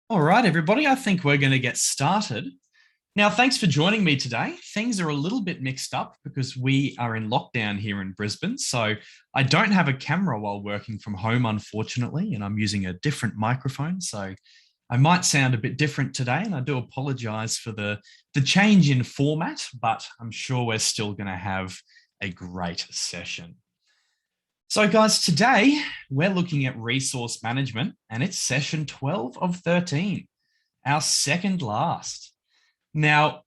All right, everybody, I think we're going to get started. Now, thanks for joining me today. Things are a little bit mixed up because we are in lockdown here in Brisbane. So I don't have a camera while working from home, unfortunately, and I'm using a different microphone. So I might sound a bit different today, and I do apologize for the change in format, but I'm sure we're still going to have a great session. So, guys, today we're looking at resource management, and it's session 12 of 13, our second last. Now,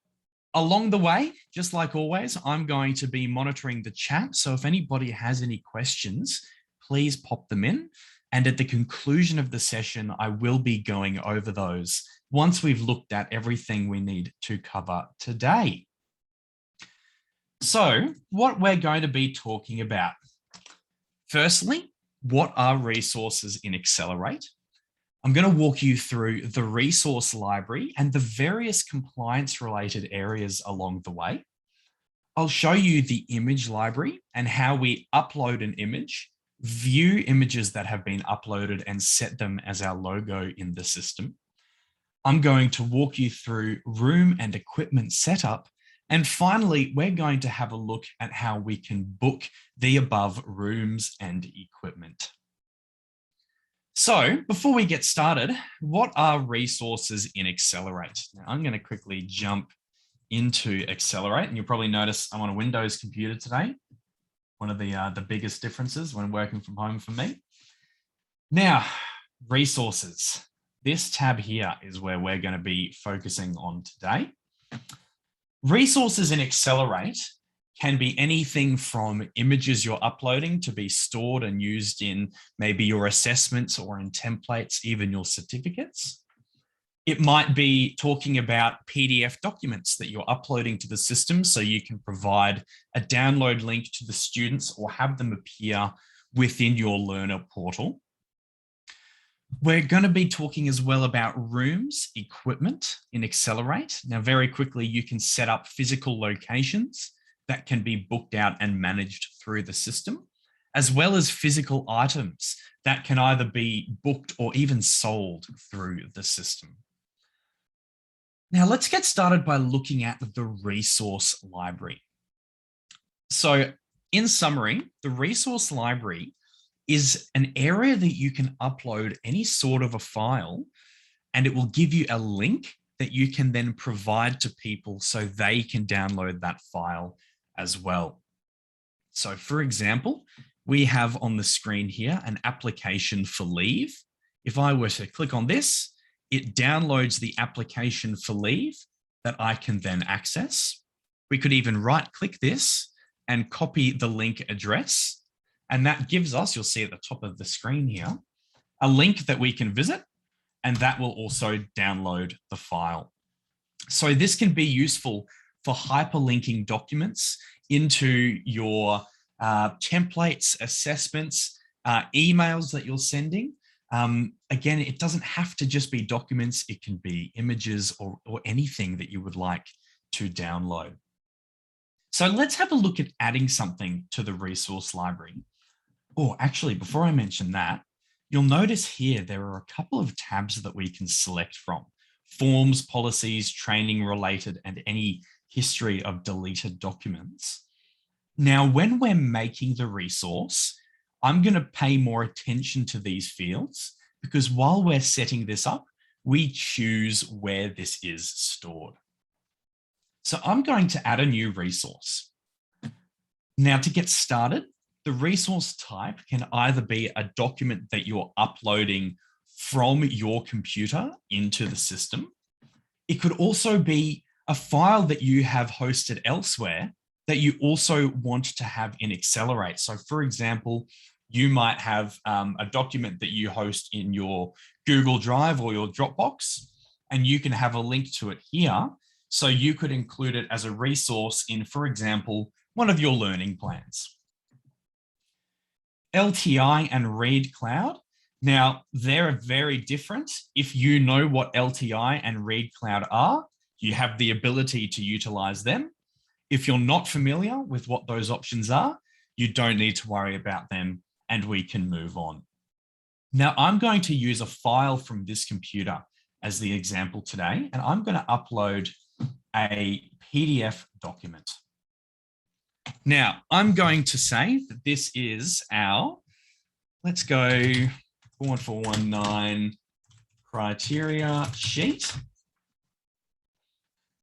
along the way, just like always, I'm going to be monitoring the chat. So, if anybody has any questions, please pop them in. And at the conclusion of the session, I will be going over those once we've looked at everything we need to cover today. So, what we're going to be talking about. Firstly, what are resources in aXcelerate? I'm going to walk you through the resource library and the various compliance-related areas along the way. I'll show you the image library and how we upload an image, view images that have been uploaded and set them as our logo in the system. I'm going to walk you through room and equipment setup. And finally, we're going to have a look at how we can book the above rooms and equipment. So before we get started, what are resources in aXcelerate? Now, I'm going to quickly jump into aXcelerate, and you'll probably notice I'm on a Windows computer today. One of the biggest differences when working from home for me. Now, resources. This tab here is where we're going to be focusing on today. Resources in aXcelerate can be anything from images you're uploading to be stored and used in maybe your assessments or in templates, even your certificates. It might be talking about PDF documents that you're uploading to the system so you can provide a download link to the students or have them appear within your learner portal. We're going to be talking as well about rooms, equipment in aXcelerate. Now, very quickly, you can set up physical locations that can be booked out and managed through the system, as well as physical items that can either be booked or even sold through the system. Now, let's get started by looking at the resource library. So, in summary, the resource library is an area that you can upload any sort of a file, and it will give you a link that you can then provide to people so they can download that file as well. So for example, we have on the screen here an application for leave. If I were to click on this, it downloads the application for leave that I can then access. We could even right click this and copy the link address. And that gives us, you'll see at the top of the screen here, a link that we can visit, and that will also download the file. So this can be useful for hyperlinking documents into your templates, assessments, emails that you're sending. Again, it doesn't have to just be documents. It can be images or anything that you would like to download. So let's have a look at adding something to the resource library. Oh, actually, before I mention that, you'll notice here there are a couple of tabs that we can select from. Forms, policies, training related, and any history of deleted documents. Now, when we're making the resource, I'm going to pay more attention to these fields because while we're setting this up, we choose where this is stored. So I'm going to add a new resource. Now, to get started, the resource type can either be a document that you're uploading from your computer into the system. It could also be a file that you have hosted elsewhere that you also want to have in aXcelerate. So for example, you might have a document that you host in your Google Drive or your Dropbox, and you can have a link to it here. So you could include it as a resource in, for example, one of your learning plans. LTI and Read Cloud. Now, they're very different. If you know what LTI and Read Cloud are, you have the ability to utilize them. If you're not familiar with what those options are, you don't need to worry about them and we can move on. Now, I'm going to use a file from this computer as the example today, and I'm going to upload a PDF document. Now, I'm going to say that this is our, let's go 41419 criteria sheet.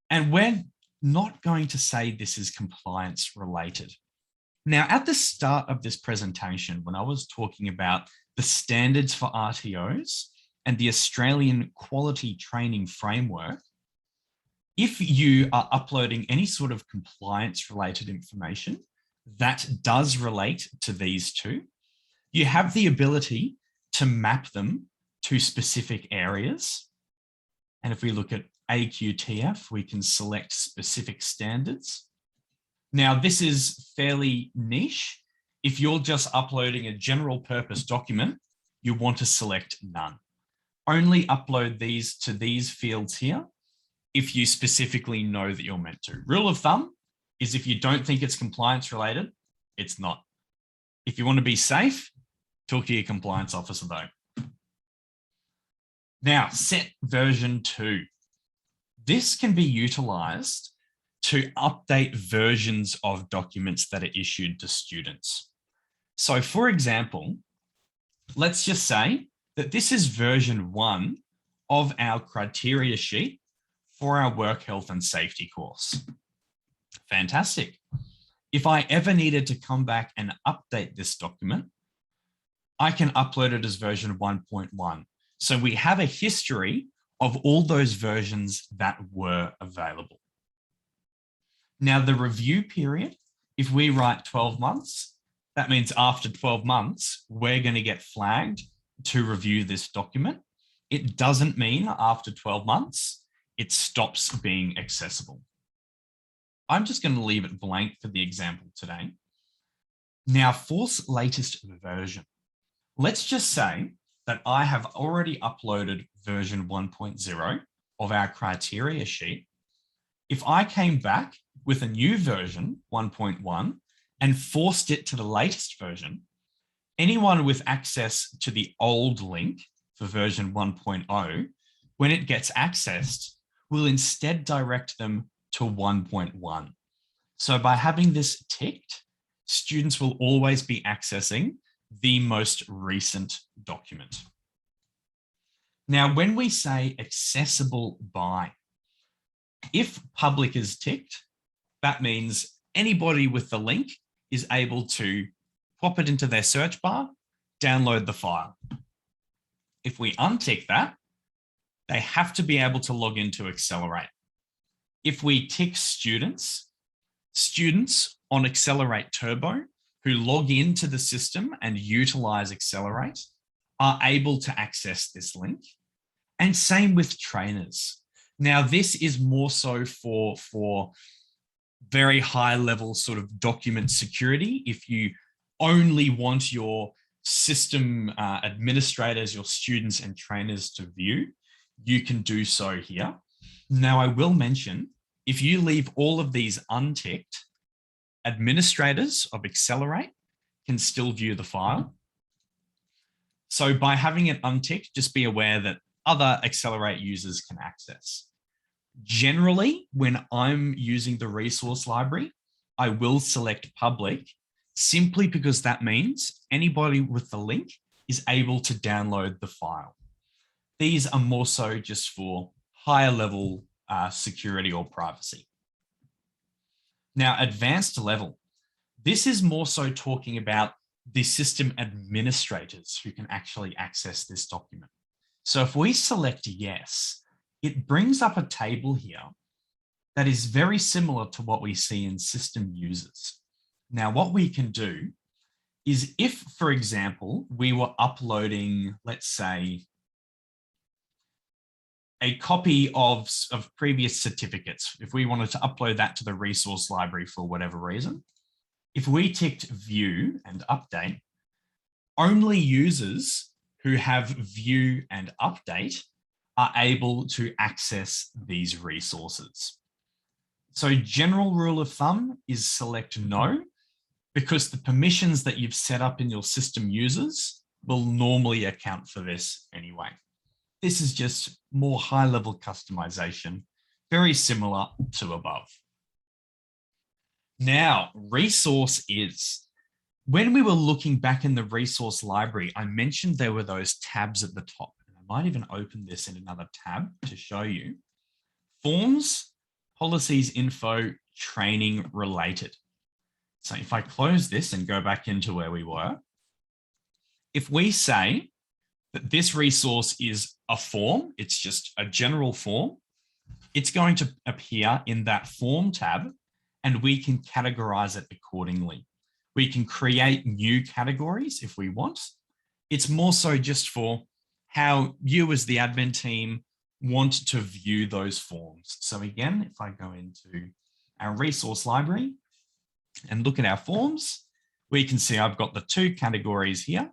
And we're not going to say this is compliance related. Now, at the start of this presentation, when I was talking about the standards for RTOs and the Australian Quality Training Framework, if you are uploading any sort of compliance related information that does relate to these two, you have the ability to map them to specific areas. And if we look at AQTF, we can select specific standards. Now, this is fairly niche. If you're just uploading a general purpose document, you want to select none. Only upload these to these fields here if you specifically know that you're meant to. Rule of thumb is if you don't think it's compliance related, it's not. If you want to be safe, talk to your compliance officer though. Now, set version 2. This can be utilized to update versions of documents that are issued to students. So for example, let's just say that this is version 1 of our criteria sheet for our work health and safety course. Fantastic. If I ever needed to come back and update this document, I can upload it as version 1.1. So we have a history of all those versions that were available. Now, the review period, if we write 12 months, that means after 12 months, we're going to get flagged to review this document. It doesn't mean after 12 months, it stops being accessible. I'm just going to leave it blank for the example today. Now, for latest version, let's just say that I have already uploaded version 1.0 of our criteria sheet. If I came back with a new version, 1.1, and forced it to the latest version, anyone with access to the old link for version 1.0, when it gets accessed, will instead direct them to 1.1. So by having this ticked, students will always be accessing the most recent document. Now, when we say accessible by, if public is ticked, that means anybody with the link is able to pop it into their search bar, download the file. If we untick that, they have to be able to log into aXcelerate. If we tick students on aXcelerate Turbo who log into the system and utilize aXcelerate are able to access this link. And same with trainers. Now, this is more so for very high level sort of document security. If you only want your system administrators, your students and trainers to view, you can do so here. Now, I will mention, if you leave all of these unticked, administrators of aXcelerate can still view the file. So by having it unticked, just be aware that other aXcelerate users can access. Generally, when I'm using the resource library, I will select public simply because that means anybody with the link is able to download the file. These are more so just for higher level security or privacy. Now, advanced level. This is more so talking about the system administrators who can actually access this document. So if we select yes, it brings up a table here that is very similar to what we see in system users. Now, what we can do is if, for example, we were uploading, let's say, a copy of previous certificates, if we wanted to upload that to the resource library for whatever reason, if we ticked view and update, only users who have view and update are able to access these resources. So general rule of thumb is select no, because the permissions that you've set up in your system users will normally account for this anyway. This is just more high-level customization, very similar to above. Now, resource is. When we were looking back in the resource library, I mentioned there were those tabs at the top. And I might even open this in another tab to show you. Forms, policies, info, training related. So if I close this and go back into where we were, if we say that this resource is a form, it's just a general form, it's going to appear in that form tab and we can categorize it accordingly. We can create new categories if we want. It's more so just for how you as the admin team want to view those forms. So again, if I go into our resource library and look at our forms, we can see I've got the two categories here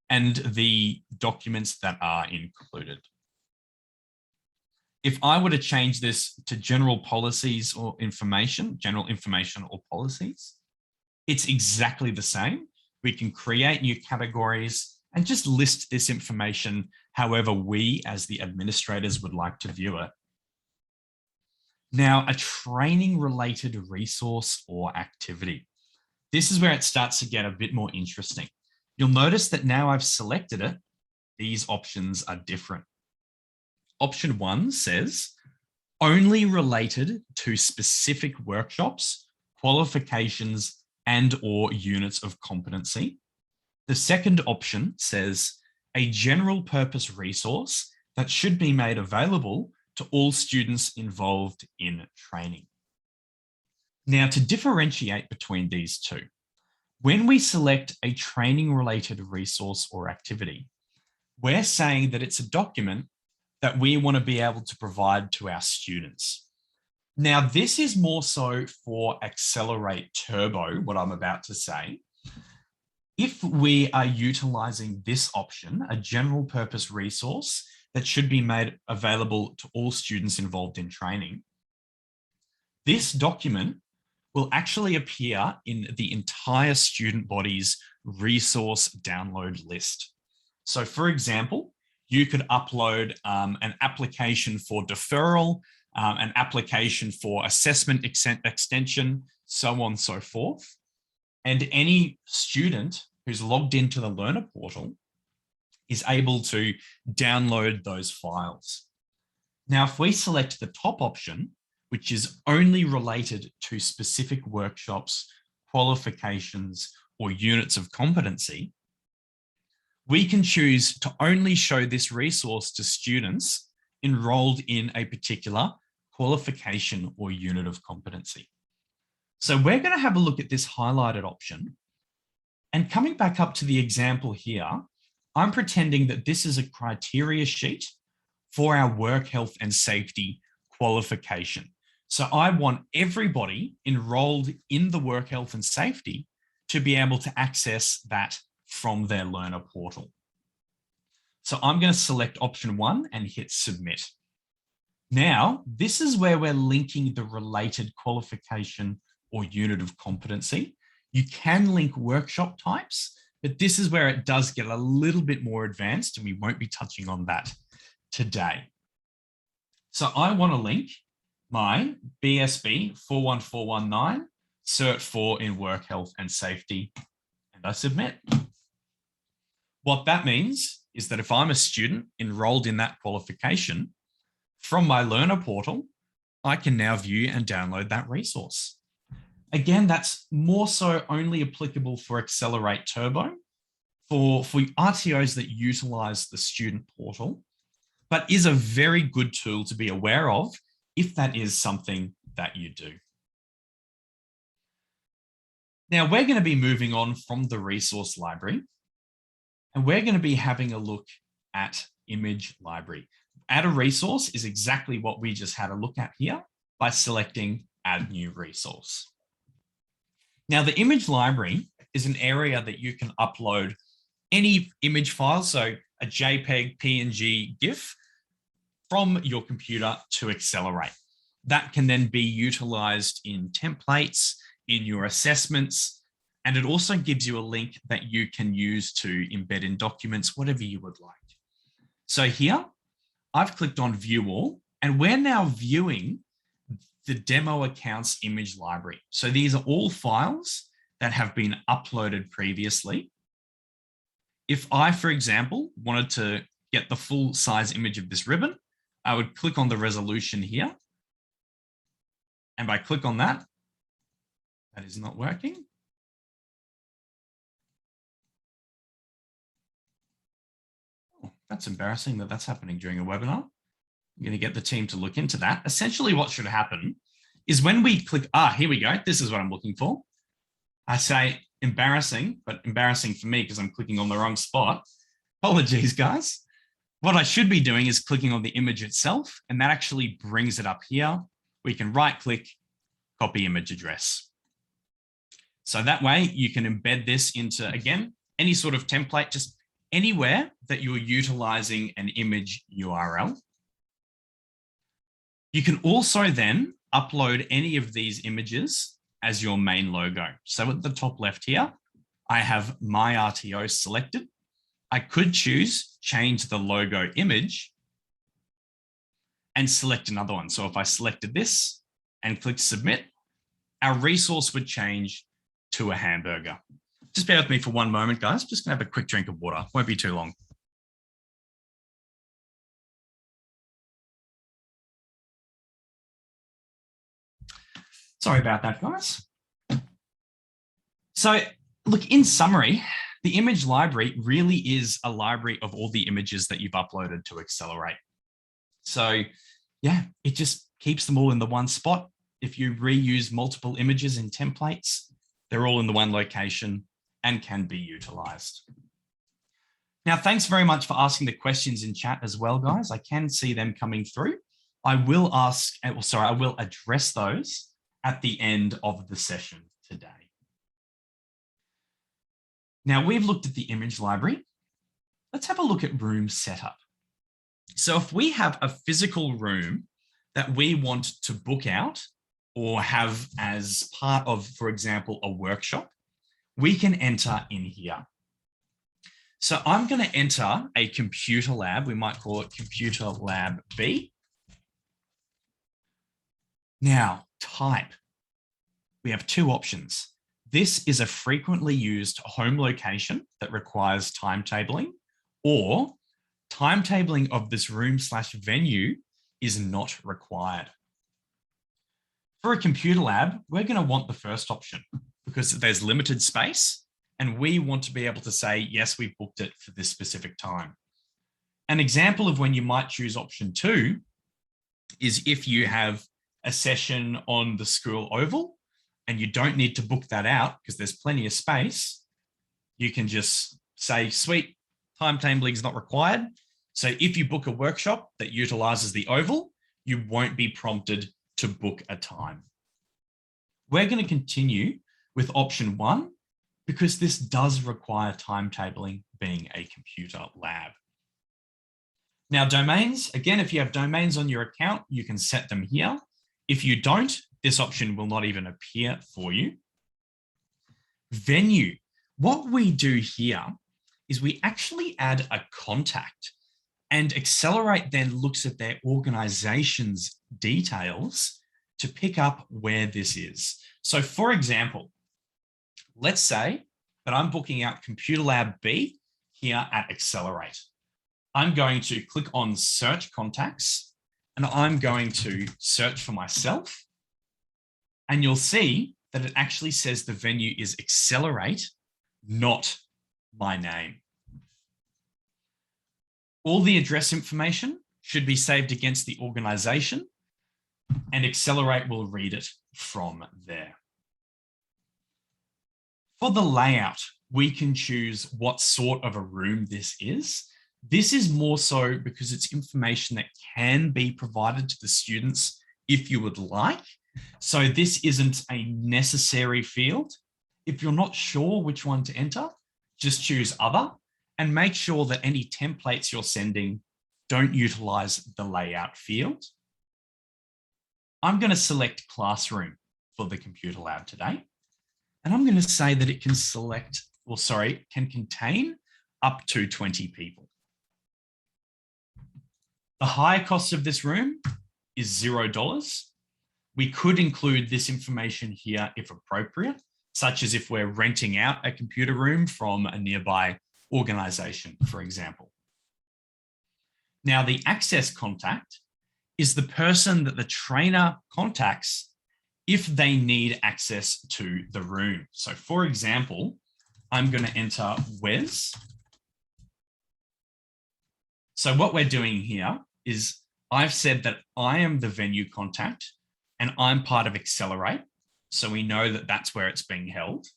and the documents that are included. If I were to change this to general policies or information, general information or policies, it's exactly the same. We can create new categories and just list this information however we as the administrators would like to view it. Now, a training related resource or activity. This is where it starts to get a bit more interesting. You'll notice that now I've selected it, these options are different. Option 1 says only related to specific workshops, qualifications, and or units of competency. The second option says a general purpose resource that should be made available to all students involved in training. Now, to differentiate between these two, when we select a training related resource or activity, we're saying that it's a document that we want to be able to provide to our students. Now, this is more so for aXcelerate Turbo, what I'm about to say. If we are utilizing this option, a general purpose resource that should be made available to all students involved in training, this document will actually appear in the entire student body's resource download list. So for example, you could upload an application for deferral, an application for assessment extension, so on and so forth. And any student who's logged into the learner portal is able to download those files. Now, if we select the top option, which is only related to specific workshops, qualifications, or units of competency, we can choose to only show this resource to students enrolled in a particular qualification or unit of competency. So we're going to have a look at this highlighted option. And coming back up to the example here, I'm pretending that this is a criteria sheet for our work health and safety qualification. So I want everybody enrolled in the work health and safety to be able to access that from their learner portal. So I'm going to select option 1 and hit submit. Now, this is where we're linking the related qualification or unit of competency. You can link workshop types, but this is where it does get a little bit more advanced and we won't be touching on that today. So I want to link my BSB 41419 Cert 4 in Work Health and Safety, and I submit. What that means is that if I'm a student enrolled in that qualification, from my learner portal, I can now view and download that resource. Again, that's more so only applicable for aXcelerate Turbo, for RTOs that utilize the student portal, but is a very good tool to be aware of if that is something that you do. Now we're going to be moving on from the resource library and we're going to be having a look at image library. Add a resource is exactly what we just had a look at here by selecting add new resource. Now the image library is an area that you can upload any image file, so a JPEG, PNG, GIF, from your computer to aXcelerate. That can then be utilized in templates, in your assessments, and it also gives you a link that you can use to embed in documents, whatever you would like. So here, I've clicked on View All, and we're now viewing the demo accounts image library. So these are all files that have been uploaded previously. If I, for example, wanted to get the full size image of this ribbon, I would click on the resolution here. And by click on that, that is not working. Oh, that's embarrassing that that's happening during a webinar. I'm going to get the team to look into that. Essentially, what should happen is when we click, here we go. This is what I'm looking for. I say embarrassing, but embarrassing for me because I'm clicking on the wrong spot. Apologies, guys. What I should be doing is clicking on the image itself, and that actually brings it up here. We can right click, copy image address. So that way you can embed this into, again, any sort of template, just anywhere that you're utilizing an image URL. You can also then upload any of these images as your main logo. So at the top left here, I have my RTO selected. I could choose change the logo image and select another one. So if I selected this and click submit, our resource would change to a hamburger. Just bear with me for one moment, guys. Just gonna have a quick drink of water. Won't be too long. Sorry about that, guys. So look, in summary, the image library really is a library of all the images that you've uploaded to aXcelerate. So yeah, it just keeps them all in the one spot. If you reuse multiple images in templates, they're all in the one location and can be utilized. Now, thanks very much for asking the questions in chat as well, guys. I can see them coming through. I will address those at the end of the session today. Now, we've looked at the image library. Let's have a look at room setup. So if we have a physical room that we want to book out or have as part of, for example, a workshop, we can enter in here. So I'm going to enter a computer lab. We might call it Computer Lab B. Now, type. We have two options. This is a frequently used home location that requires timetabling, or timetabling of this room/venue is not required. For a computer lab, we're going to want the first option because there's limited space and we want to be able to say, yes, we booked it for this specific time. An example of when you might choose option 2 is if you have a session on the school oval and you don't need to book that out because there's plenty of space, you can just say, sweet, timetabling is not required. So if you book a workshop that utilizes the oval, you won't be prompted to book a time. We're going to continue with option 1 because this does require timetabling being a computer lab. Now, domains, again, if you have domains on your account, you can set them here. If you don't, this option will not even appear for you. Venue. What we do here is we actually add a contact, and aXcelerate then looks at their organization's details to pick up where this is. So for example, let's say that I'm booking out Computer Lab B here at aXcelerate. I'm going to click on Search Contacts, and I'm going to search for myself. And you'll see that it actually says the venue is aXcelerate, not my name. All the address information should be saved against the organization, and aXcelerate will read it from there. For the layout, we can choose what sort of a room this is. This is more so because it's information that can be provided to the students if you would like. So this isn't a necessary field. If you're not sure which one to enter, just choose other and make sure that any templates you're sending don't utilize the layout field. I'm going to select classroom for the computer lab today. And I'm going to say that it can can contain up to 20 people. The high cost of this room is $0. We could include this information here if appropriate, such as if we're renting out a computer room from a nearby organization, for example. Now, the access contact is the person that the trainer contacts if they need access to the room. So for example, I'm going to enter Wes. So what we're doing here is I've said that I am the venue contact and I'm part of aXcelerate. So we know that that's where it's being held.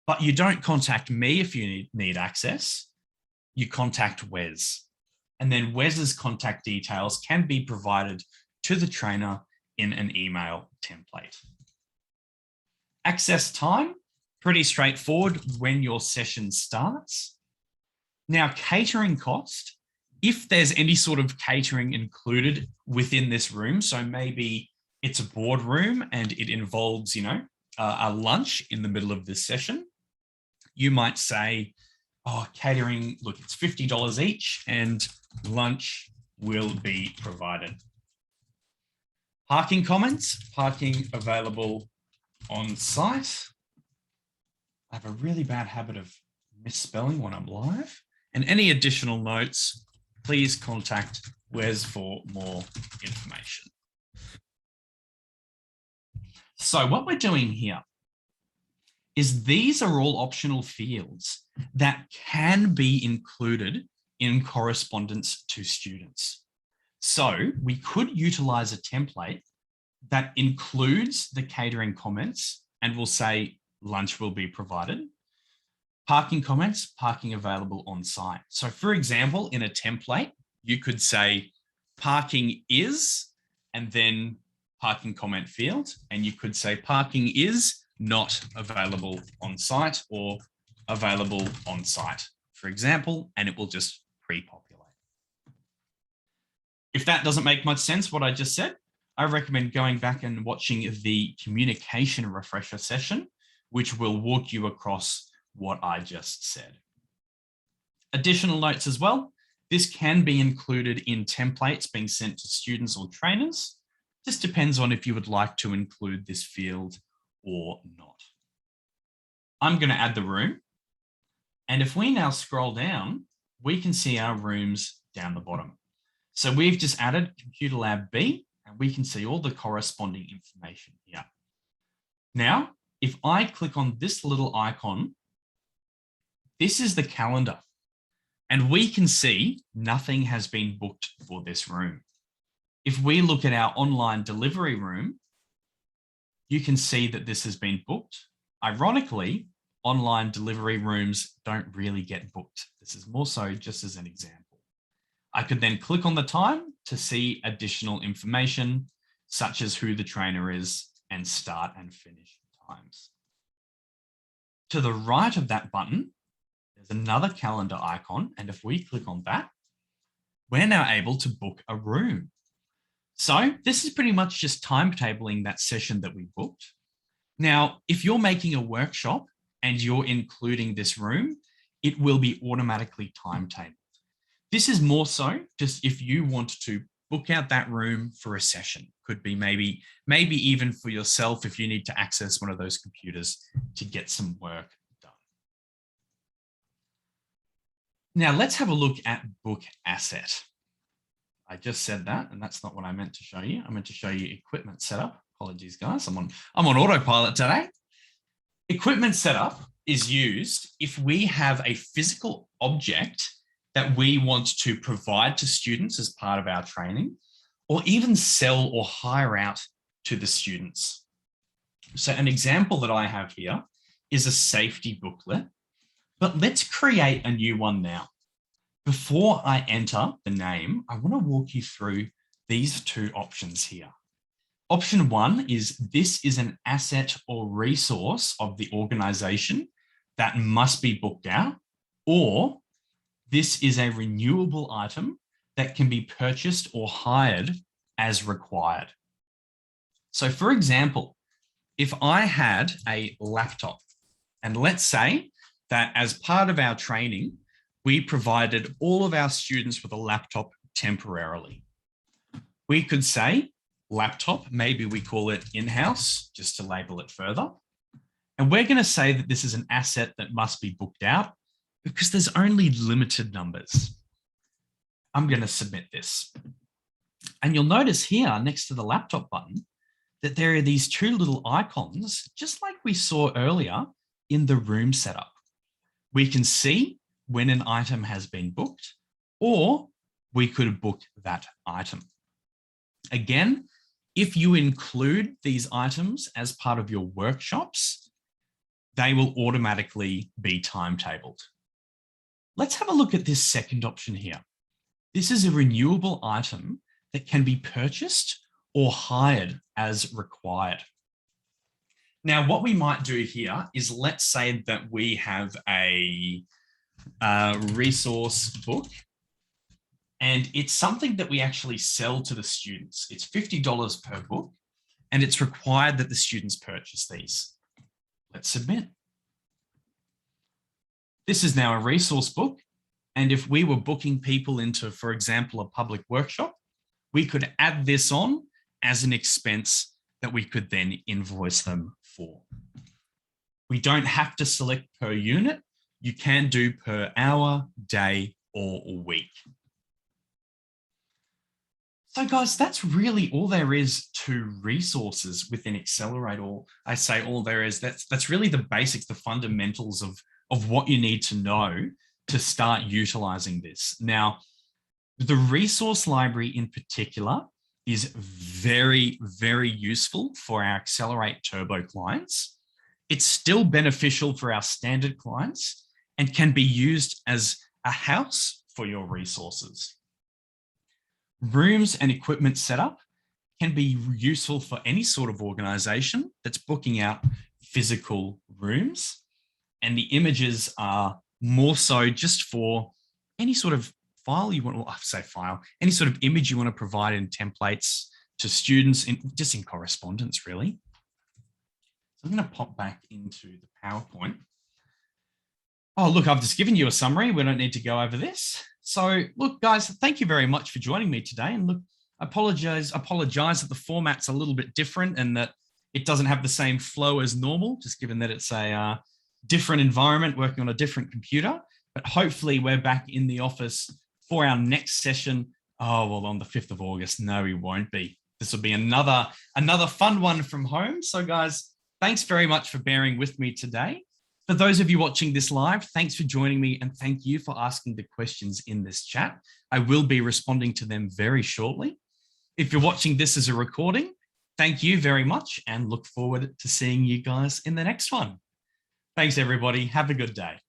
But you don't contact me if you need access. You contact Wes. And then Wes's contact details can be provided to the trainer in an email template. Access time, pretty straightforward when your session starts. Now, catering cost, if there's any sort of catering included within this room, so maybe it's a boardroom and it involves, a lunch in the middle of this session, you might say, oh, catering, look, it's $50 each and lunch will be provided. Parking comments, parking available on site. I have a really bad habit of misspelling when I'm live. And any additional notes, please contact Wes for more information. So what we're doing here is these are all optional fields that can be included in correspondence to students. So we could utilize a template that includes the catering comments and will say lunch will be provided. Parking comments, parking available on site. So for example, in a template, you could say parking is, and then parking comment field, and you could say parking is not available on site or available on site, for example, and it will just pre-populate. If that doesn't make much sense, what I just said, I recommend going back and watching the communication refresher session, which will walk you across what I just said. Additional notes as well. This can be included in templates being sent to students or trainers. Just depends on if you would like to include this field or not. I'm going to add the room. And if we now scroll down, we can see our rooms down the bottom. So we've just added Computer Lab B, and we can see all the corresponding information here. Now, if I click on this little icon, this is the calendar. And we can see nothing has been booked for this room. If we look at our online delivery room, you can see that this has been booked. Ironically, online delivery rooms don't really get booked. This is more so just as an example. I could then click on the time to see additional information, such as who the trainer is and start and finish times. To the right of that button, there's another calendar icon. And if we click on that, we're now able to book a room. So this is pretty much just timetabling that session that we booked. Now, if you're making a workshop and you're including this room, it will be automatically timetabled. This is more so just if you want to book out that room for a session. Could be maybe even for yourself if you need to access one of those computers to get some work done. Now let's have a look at book asset. I just said that, and that's not what I meant to show you. I meant to show you equipment setup. Apologies, guys. I'm on autopilot today. Equipment setup is used if we have a physical object that we want to provide to students as part of our training, or even sell or hire out to the students. So an example that I have here is a safety booklet, but let's create a new one now. Before I enter the name, I want to walk you through these two options here. Option one is this is an asset or resource of the organization that must be booked out, or this is a renewable item that can be purchased or hired as required. So for example, if I had a laptop, and let's say that as part of our training, we provided all of our students with a laptop temporarily. We could say laptop, maybe we call it in-house, just to label it further. And we're going to say that this is an asset that must be booked out because there's only limited numbers. I'm going to submit this. And you'll notice here next to the laptop button that there are these two little icons, just like we saw earlier in the room setup. We can see when an item has been booked, or we could book that item. Again, if you include these items as part of your workshops, they will automatically be timetabled. Let's have a look at this second option here. This is a renewable item that can be purchased or hired as required. Now, what we might do here is, let's say that we have a resource book, and it's something that we actually sell to the students. It's $50 per book, and it's required that the students purchase these. Let's submit. This is now a resource book. And if we were booking people into, for example, a public workshop, we could add this on as an expense that we could then invoice them for. We don't have to select per unit. You can do per hour, day, or week. So guys, that's really all there is to resources within aXcelerate. Or I say all there is, that's really the basics, the fundamentals of what you need to know to start utilizing this. Now, the resource library in particular is very, very useful for our aXcelerate Turbo clients. It's still beneficial for our standard clients and can be used as a house for your resources. Rooms and equipment setup can be useful for any sort of organization that's booking out physical rooms. And the images are more so just for any sort of file you want, well, I say file, any sort of image you want to provide in templates to students, just in correspondence, really. So I'm going to pop back into the PowerPoint. Oh, look, I've just given you a summary. We don't need to go over this. So look, guys, thank you very much for joining me today. And look, I apologize that the format's a little bit different and that it doesn't have the same flow as normal, just given that it's a different environment working on a different computer. But hopefully we're back in the office for our next session. Oh, well, on the 5th of August. No, we won't be. This will be another fun one from home. So guys, thanks very much for bearing with me today. For those of you watching this live, thanks for joining me and thank you for asking the questions in this chat. I will be responding to them very shortly. If you're watching this as a recording, thank you very much and look forward to seeing you guys in the next one. Thanks, everybody. Have a good day.